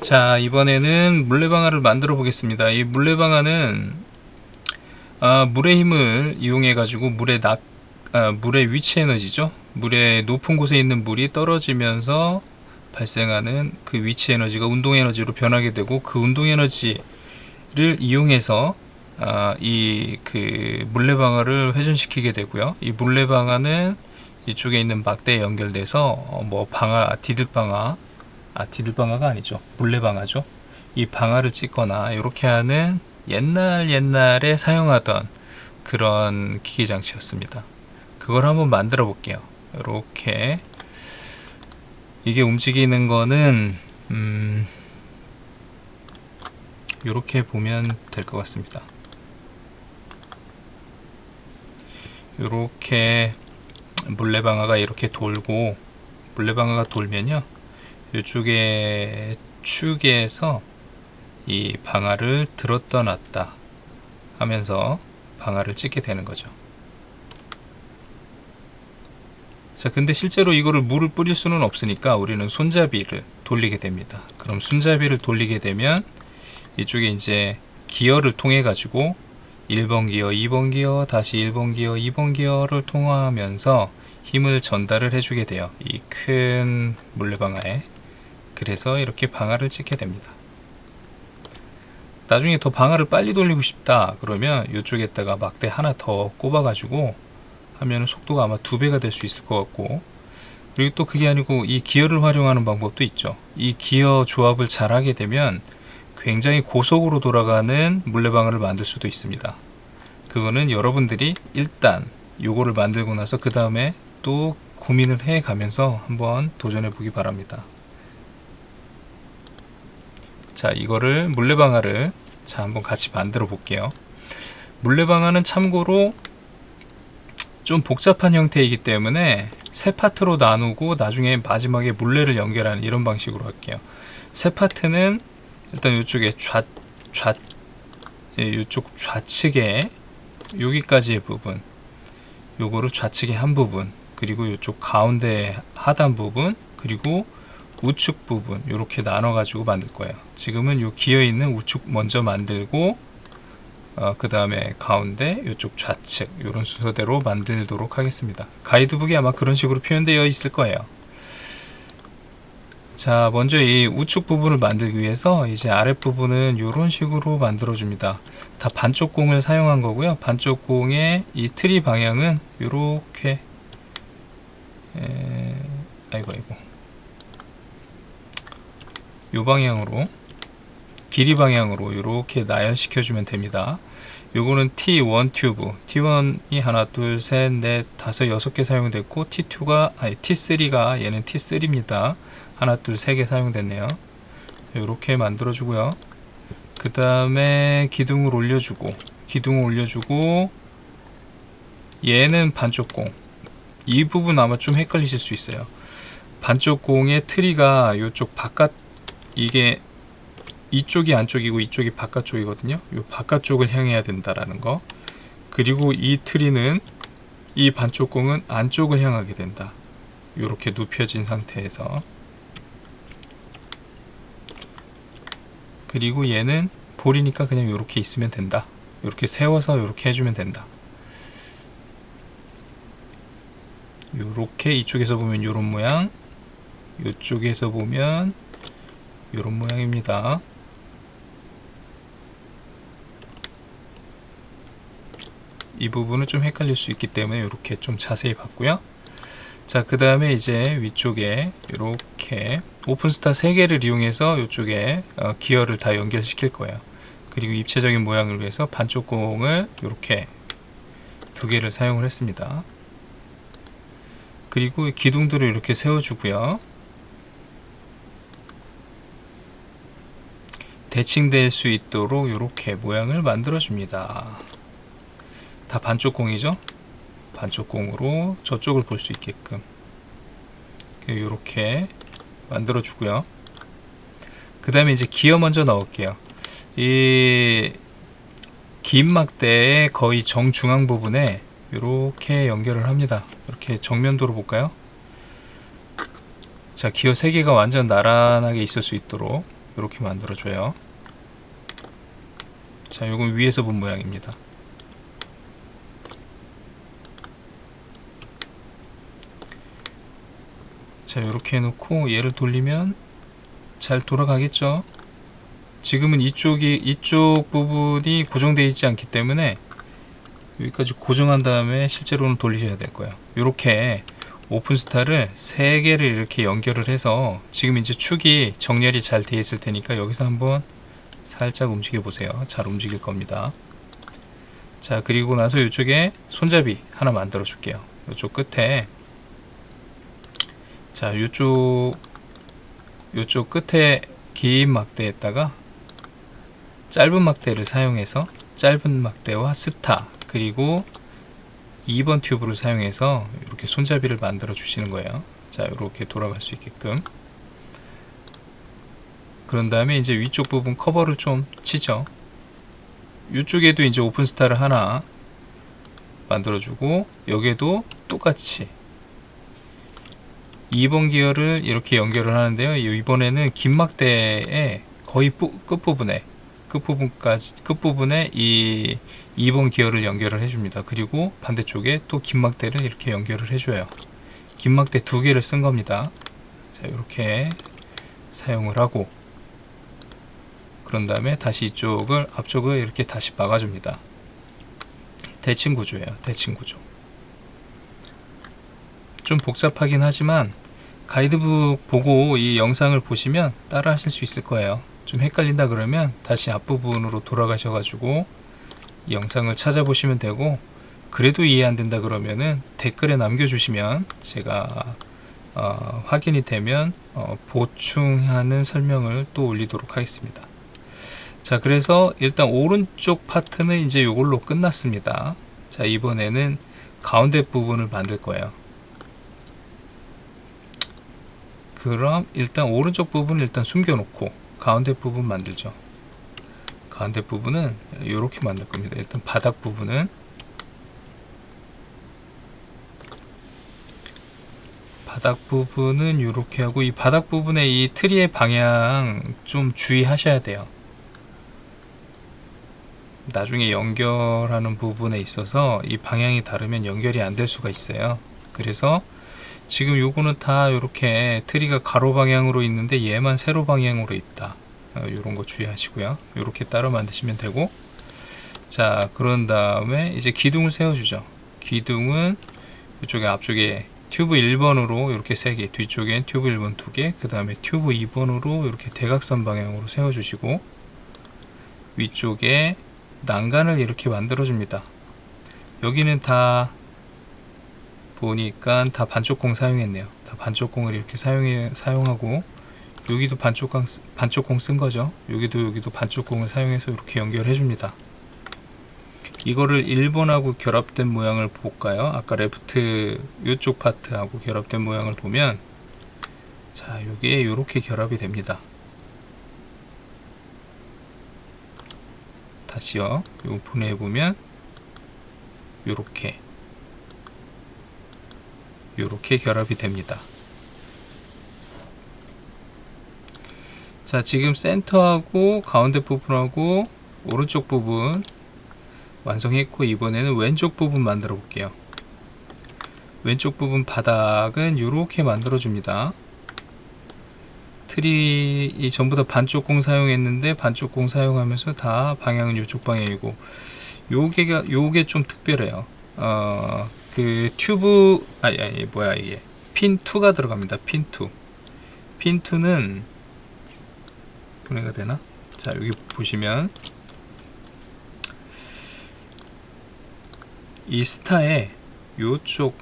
자, 이번에는 물레방아를 만들어 보겠습니다. 이 물레방아는 물의 힘을 이용해 가지고 물의 위치 에너지죠. 물의 높은 곳에 있는 물이 떨어지면서 발생하는 그 위치 에너지가 운동 에너지로 변하게 되고, 그 운동 에너지를 이용해서 이 그 물레방아를 회전시키게 되고요. 이 물레방아는 이쪽에 있는 막대에 연결돼서 디들방아가 아니죠. 물레방아죠. 이 방아를 찍거나 이렇게 하는 옛날에 사용하던 그런 기계 장치였습니다. 그걸 한번 만들어 볼게요. 이렇게 이게 움직이는 거는 이렇게 보면 될 것 같습니다. 이렇게 물레방아가 이렇게 돌고, 물레방아가 돌면요, 이쪽에 축에서 이 방아를 들었다 놨다 하면서 방아를 찍게 되는 거죠. 자, 근데 실제로 이거를 물을 뿌릴 수는 없으니까 우리는 손잡이를 돌리게 됩니다. 그럼 손잡이를 돌리게 되면 이쪽에 이제 기어를 통해 가지고 1번 기어, 2번 기어, 다시 1번 기어, 2번 기어를 통하면서 힘을 전달을 해주게 돼요. 이 큰 물레방아에. 그래서 이렇게 방아를 찍게 됩니다. 나중에 더 방아를 빨리 돌리고 싶다 그러면 이쪽에다가 막대 하나 더 꼽아 가지고 하면 속도가 아마 2배가 될 수 있을 것 같고, 그리고 또 그게 아니고 이 기어를 활용하는 방법도 있죠. 이 기어 조합을 잘 하게 되면 굉장히 고속으로 돌아가는 물레방아를 만들 수도 있습니다. 그거는 여러분들이 일단 요거를 만들고 나서 그 다음에 또 고민을 해 가면서 한번 도전해 보기 바랍니다. 자, 이거를 물레방아를 한번 같이 만들어 볼게요. 물레방아는 참고로 좀 복잡한 형태이기 때문에 세 파트로 나누고 나중에 마지막에 물레를 연결하는 이런 방식으로 할게요. 세 파트는 일단 이쪽에 이쪽 좌측에 여기까지의 부분, 요거를 좌측의 한 부분, 그리고 이쪽 가운데 하단 부분, 그리고 우측 부분, 이렇게 나눠 가지고 만들 거예요. 지금은 요 기어 있는 우측 먼저 만들고, 그 다음에 가운데 이쪽 좌측, 이런 순서대로 만들도록 하겠습니다. 가이드북이 아마 그런 식으로 표현되어 있을 거예요. 자, 먼저 이 우측 부분을 만들기 위해서 이제 아랫부분은 이런 식으로 만들어 줍니다. 다 반쪽 공을 사용한 거고요. 반쪽 공의 이 트리 방향은 이렇게 요 방향으로, 길이 방향으로 이렇게 나열시켜 주면 됩니다. 요거는 T1 튜브, T1이 하나, 둘, 셋, 넷, 다섯, 6개 사용됐고, T3가 얘는 T3입니다. 하나, 둘, 3개 사용됐네요. 이렇게 만들어 주고요. 그 다음에 기둥을 올려주고, 얘는 반쪽 공. 이 부분 아마 좀 헷갈리실 수 있어요. 반쪽 공의 트리가 이쪽 바깥, 이게 이쪽이 안쪽이고 이쪽이 바깥쪽이거든요. 이 바깥쪽을 향해야 된다라는 거. 그리고 이 트리는, 이 반쪽 공은 안쪽을 향하게 된다. 이렇게 눕혀진 상태에서. 그리고 얘는 볼이니까 그냥 이렇게 있으면 된다. 이렇게 세워서 이렇게 해주면 된다. 이렇게 이쪽에서 보면 이런 모양, 이쪽에서 보면 이런 모양입니다. 이 부분은 좀 헷갈릴 수 있기 때문에 이렇게 좀 자세히 봤고요. 자, 그 다음에 이제 위쪽에 이렇게 오픈스타 3개를 이용해서 이쪽에 기어를 다 연결시킬 거예요. 그리고 입체적인 모양을 위해서 반쪽 공을 이렇게 2개를 사용을 했습니다. 그리고 기둥들을 이렇게 세워주고요. 대칭될 수 있도록 이렇게 모양을 만들어 줍니다. 다 반쪽 공이죠. 반쪽 공으로 저쪽을 볼 수 있게끔 이렇게 만들어 주고요. 그 다음에 이제 기어 먼저 넣을게요. 이 긴 막대의 거의 정중앙 부분에 이렇게 연결을 합니다. 이렇게 정면도로 볼까요? 자, 기어 3개가 완전 나란하게 있을 수 있도록 이렇게 만들어줘요. 자, 요건 위에서 본 모양입니다. 자, 이렇게 해놓고 얘를 돌리면 잘 돌아가겠죠. 지금은 이쪽 부분이 고정되어 있지 않기 때문에 여기까지 고정한 다음에 실제로는 돌리셔야 될 거예요. 이렇게 오픈스타를 3개를 이렇게 연결을 해서 지금 이제 축이 정렬이 잘 되어 있을 테니까 여기서 한번 살짝 움직여 보세요. 잘 움직일 겁니다. 자, 그리고 나서 이쪽에 손잡이 하나 만들어 줄게요. 이쪽 끝에, 자, 요쪽 끝에 긴 막대에다가 짧은 막대를 사용해서 짧은 막대와 스타 그리고 2번 튜브를 사용해서 이렇게 손잡이를 만들어 주시는 거예요. 자, 이렇게 돌아갈 수 있게끔. 그런 다음에 이제 위쪽 부분 커버를 좀 치죠. 이쪽에도 이제 오픈스타를 하나 만들어 주고 여기에도 똑같이 2번 기어를 이렇게 연결을 하는데요. 이번에는 긴 막대의 거의 끝부분에 이 2번 기어를 연결을 해줍니다. 그리고 반대쪽에 또 긴 막대를 이렇게 연결을 해줘요. 긴 막대 2개를 쓴 겁니다. 자, 이렇게 사용을 하고 그런 다음에 다시 앞쪽을 이렇게 다시 막아줍니다. 대칭 구조예요. 대칭 구조. 좀 복잡하긴 하지만 가이드북 보고 이 영상을 보시면 따라 하실 수 있을 거예요. 좀 헷갈린다 그러면 다시 앞부분으로 돌아가셔가지고 이 영상을 찾아보시면 되고, 그래도 이해 안 된다 그러면은 댓글에 남겨주시면 제가 확인이 되면 보충하는 설명을 또 올리도록 하겠습니다. 자, 그래서 일단 오른쪽 파트는 이제 이걸로 끝났습니다. 자, 이번에는 가운데 부분을 만들 거예요. 그럼 일단 오른쪽 부분을 일단 숨겨놓고 가운데 부분 만들죠. 가운데 부분은 이렇게 만들 겁니다. 일단 바닥 부분은 이렇게 하고, 이 바닥 부분에 이 트리의 방향 좀 주의하셔야 돼요. 나중에 연결하는 부분에 있어서 이 방향이 다르면 연결이 안 될 수가 있어요. 그래서 지금 요거는 다 이렇게 트리가 가로 방향으로 있는데 얘만 세로 방향으로 있다. 이런 거 주의하시고요. 이렇게 따로 만드시면 되고, 자, 그런 다음에 이제 기둥을 세워주죠. 기둥은 이쪽에 앞쪽에 튜브 1번으로 이렇게 3개, 뒤쪽엔 튜브 1번 2개, 그 다음에 튜브 2번으로 이렇게 대각선 방향으로 세워주시고, 위쪽에 난간을 이렇게 만들어줍니다. 여기는 다 보니까 다 반쪽공 사용했네요. 다 반쪽공을 이렇게 사용하고, 여기도 반쪽공 쓴 거죠. 여기도 반쪽공을 사용해서 이렇게 연결해 줍니다. 이거를 1번하고 결합된 모양을 볼까요? 아까 레프트 이쪽 파트하고 결합된 모양을 보면, 자, 요게 이렇게 결합이 됩니다. 다시요. 요 보내보면 요렇게 결합이 됩니다. 자, 지금 센터하고 가운데 부분하고 오른쪽 부분 완성했고, 이번에는 왼쪽 부분 만들어 볼게요. 왼쪽 부분 바닥은 이렇게 만들어 줍니다. 트리 전부 다 반쪽공 사용했는데, 반쪽공 사용하면서 다 방향은 이쪽 방향이고, 요게 좀 특별해요. 그 튜브 이게 핀 2가 들어갑니다. 핀 2는 분해가 되나? 자, 여기 보시면 이 스타에 요쪽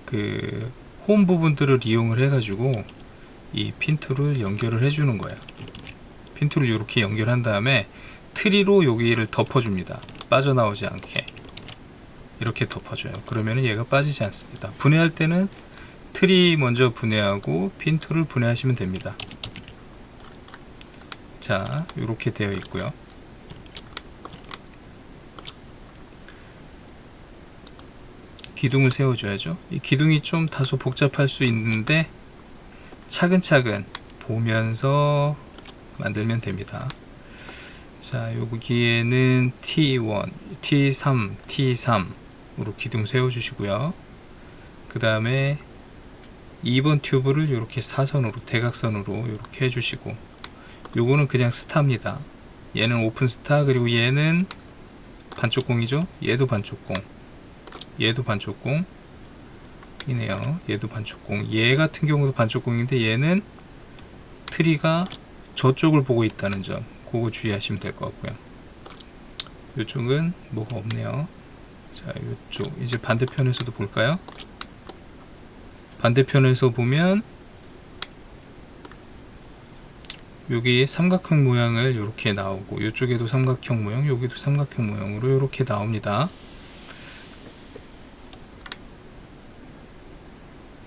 그 홈 부분들을 이용을 해가지고 이 핀2를 연결을 해주는 거예요. 핀2를 이렇게 연결한 다음에 트리로 여기를 덮어줍니다. 빠져나오지 않게 이렇게 덮어줘요. 그러면 얘가 빠지지 않습니다. 분해할 때는 트리 먼저 분해하고 핀2를 분해하시면 됩니다. 자, 이렇게 되어 있고요. 기둥을 세워줘야죠. 이 기둥이 좀 다소 복잡할 수 있는데 차근차근 보면서 만들면 됩니다. 자, 여기에는 T1, T3, T3으로 기둥 세워주시고요. 그 다음에 2번 튜브를 이렇게 사선으로, 대각선으로 이렇게 해주시고, 요거는 그냥 스타입니다. 얘는 오픈 스타, 그리고 얘는 반쪽공이죠. 얘도 반쪽공, 얘도 반쪽공 이네요. 얘도 반쪽공. 얘 같은 경우도 반쪽공인데 얘는 트리가 저쪽을 보고 있다는 점, 그거 주의하시면 될 것 같고요. 이쪽은 뭐가 없네요. 자, 이쪽 이제 반대편에서도 볼까요? 반대편에서 보면 여기 삼각형 모양을 이렇게 나오고, 이쪽에도 삼각형 모양, 여기도 삼각형 모양으로 이렇게 나옵니다.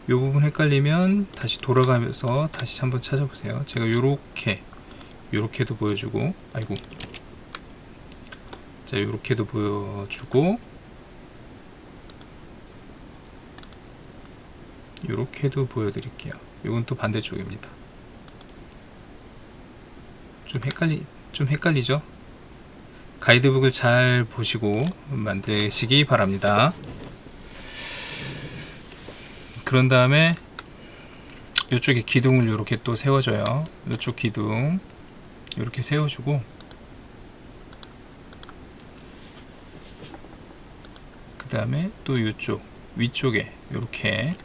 이 부분 헷갈리면 다시 돌아가면서 다시 한번 찾아보세요. 제가 요렇게도 보여주고, 아이고, 자, 요렇게도 보여주고, 요렇게도 보여드릴게요. 이건 또 반대쪽입니다. 좀 헷갈리죠? 가이드북을 잘 보시고 만드시기 바랍니다. 그런 다음에 이쪽에 기둥을 이렇게 또 세워줘요. 이쪽 기둥 이렇게 세워주고, 그 다음에 또 이쪽 위쪽에 이렇게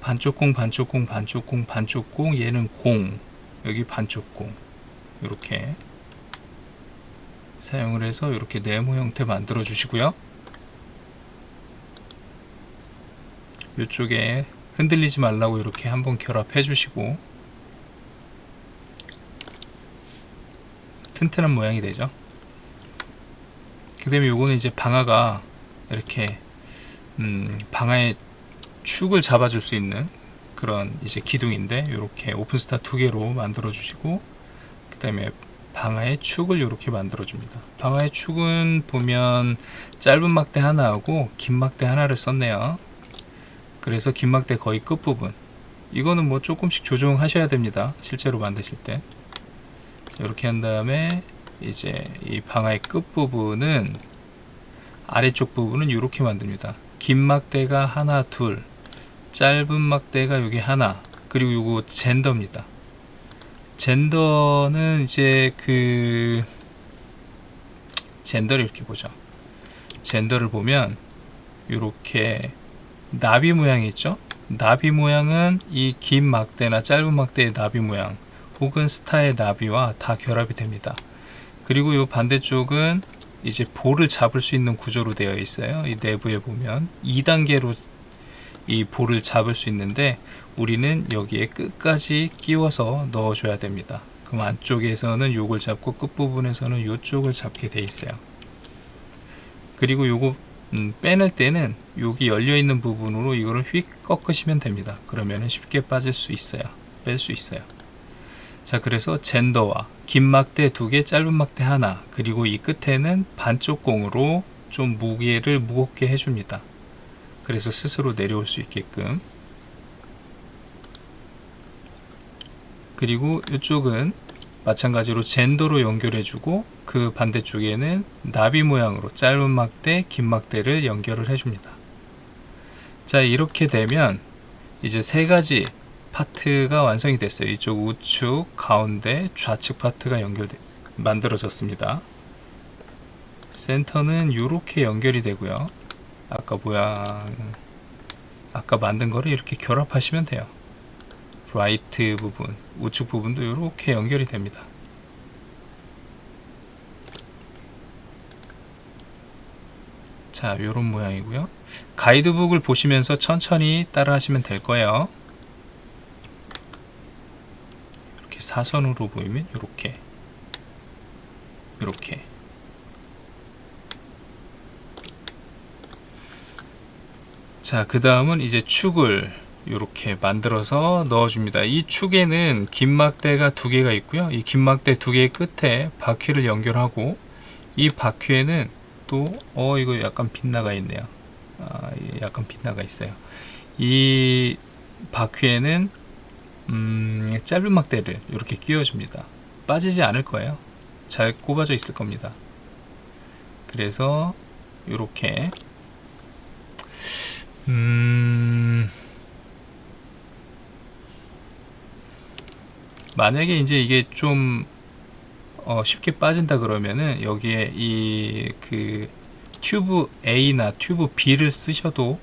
반쪽공, 반쪽공, 반쪽공, 반쪽공, 얘는 공, 여기 반쪽공, 이렇게 사용을 해서 이렇게 네모 형태 만들어 주시고요. 이쪽에 흔들리지 말라고 이렇게 한번 결합해 주시고, 튼튼한 모양이 되죠. 그 다음에 요거는 이제 방아가 이렇게 방아의 축을 잡아줄 수 있는 그런 이제 기둥인데, 이렇게 오픈스타 2개로 만들어 주시고, 그 다음에 방아의 축을 이렇게 만들어 줍니다. 방아의 축은 보면 짧은 막대 하나하고 긴 막대 하나를 썼네요. 그래서 긴 막대 거의 끝부분, 이거는 뭐 조금씩 조정하셔야 됩니다. 실제로 만드실 때. 이렇게 한 다음에 이제 이 방아의 끝부분은, 아래쪽 부분은 이렇게 만듭니다. 긴 막대가 하나, 둘, 짧은 막대가 여기 하나, 그리고 요거 젠더입니다. 젠더는 이제 젠더를 이렇게 보죠. 젠더를 보면 이렇게 나비 모양이 있죠. 나비 모양은 이 긴 막대나 짧은 막대의 나비 모양, 혹은 스타의 나비와 다 결합이 됩니다. 그리고 이 반대쪽은 이제 볼을 잡을 수 있는 구조로 되어 있어요. 이 내부에 보면 2단계로 이 볼을 잡을 수 있는데, 우리는 여기에 끝까지 끼워서 넣어줘야 됩니다. 그럼 안쪽에서는 요걸 잡고 끝부분에서는 요쪽을 잡게 돼 있어요. 그리고 요거 빼낼 때는 여기 열려 있는 부분으로 이거를 휙 꺾으시면 됩니다. 그러면 쉽게 빠질 수 있어요. 뺄 수 있어요. 자, 그래서 젠더와 긴 막대 2개, 짧은 막대 하나, 그리고 이 끝에는 반쪽 공으로 좀 무게를 무겁게 해줍니다. 그래서 스스로 내려올 수 있게끔. 그리고 이쪽은 마찬가지로 젠더로 연결해주고, 그 반대쪽에는 나비 모양으로 짧은 막대, 긴 막대를 연결을 해줍니다. 자, 이렇게 되면 이제 세 가지 파트가 완성이 됐어요. 이쪽 우측, 가운데, 좌측 파트가 만들어졌습니다. 센터는 이렇게 연결이 되고요. 아까 만든 거를 이렇게 결합하시면 돼요. 라이트 부분, 우측 부분도 이렇게 연결이 됩니다. 자, 요런 모양이고요. 가이드북을 보시면서 천천히 따라 하시면 될 거예요. 이렇게 사선으로 보이면 이렇게 자, 그 다음은 이제 축을 이렇게 만들어서 넣어줍니다. 이 축에는 긴 막대가 2개가 있고요. 이 긴 막대 2개의 끝에 바퀴를 연결하고, 이 바퀴에는 또 이거 약간 빗나가 있네요. 약간 빗나가 있어요. 이 바퀴에는 짧은 막대를 이렇게 끼워줍니다. 빠지지 않을 거예요. 잘 꼽아져 있을 겁니다. 그래서 이렇게 만약에 이제 이게 좀 쉽게 빠진다 그러면은 여기에 이 그 튜브 A나 튜브 B를 쓰셔도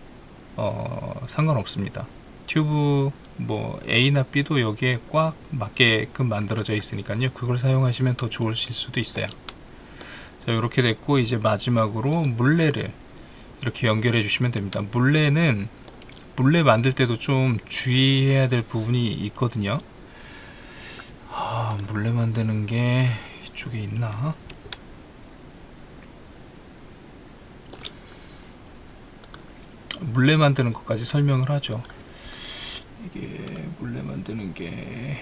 상관없습니다. 튜브 뭐 A나 B도 여기에 꽉 맞게끔 만들어져 있으니까요. 그걸 사용하시면 더 좋으실 수도 있어요. 자, 이렇게 됐고 이제 마지막으로 물레를 이렇게 연결해 주시면 됩니다. 물레는 물레 만들 때도 좀 주의해야 될 부분이 있거든요. 물레 만드는 게 이쪽에 있나? 물레 만드는 것까지 설명을 하죠. 이게 물레 만드는 게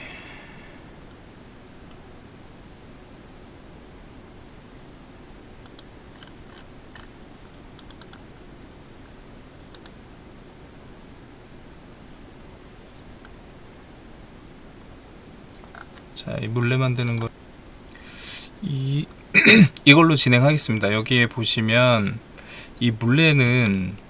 자, 이 물레 만드는 거 이걸로 진행하겠습니다. 여기에 보시면 이 물레는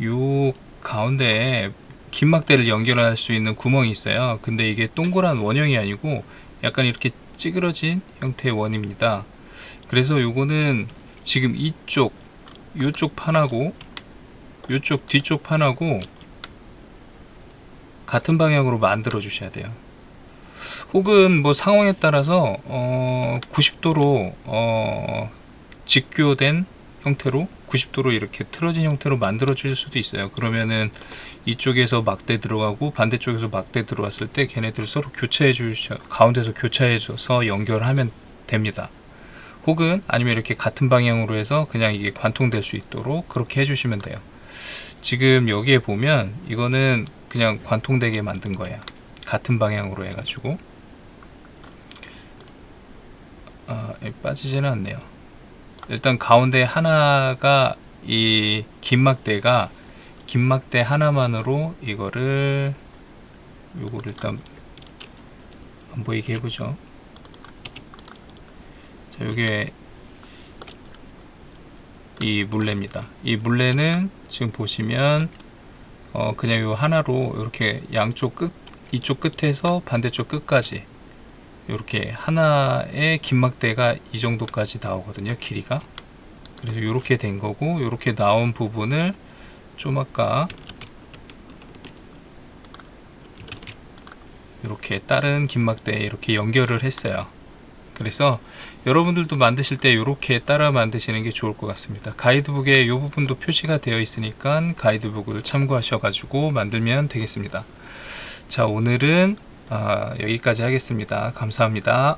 요 가운데에 긴 막대를 연결할 수 있는 구멍이 있어요. 근데 이게 동그란 원형이 아니고 약간 이렇게 찌그러진 형태의 원입니다. 그래서 요거는 지금 요쪽 판하고 요쪽 뒤쪽 판하고 같은 방향으로 만들어 주셔야 돼요. 혹은 뭐 상황에 따라서 90도로 직교된 형태로 90도로 이렇게 틀어진 형태로 만들어 주실 수도 있어요. 그러면은 이쪽에서 막대 들어가고 반대쪽에서 막대 들어왔을 때 걔네들 서로 교차해 주셔 가운데서 교차해 줘서 연결하면 됩니다. 혹은 아니면 이렇게 같은 방향으로 해서 그냥 이게 관통될 수 있도록 그렇게 해주시면 돼요. 지금 여기에 보면 이거는 그냥 관통되게 만든 거예요. 같은 방향으로 해가지고 빠지지는 않네요. 일단 가운데 하나가 이 긴 막대 하나만으로 요거를 일단 안 보이게 해보죠. 자, 요게 이 물레입니다. 이 물레는 지금 보시면 그냥 요 하나로 이렇게 양쪽 끝 이쪽 끝에서 반대쪽 끝까지 이렇게 하나의 긴 막대가 이 정도까지 나오거든요. 길이가. 그래서 이렇게 된 거고 이렇게 나온 부분을 좀 아까 이렇게 다른 긴 막대에 이렇게 연결을 했어요. 그래서 여러분들도 만드실 때 이렇게 따라 만드시는 게 좋을 것 같습니다. 가이드북에 이 부분도 표시가 되어 있으니까 가이드북을 참고하셔 가지고 만들면 되겠습니다. 자, 오늘은 여기까지 하겠습니다. 감사합니다.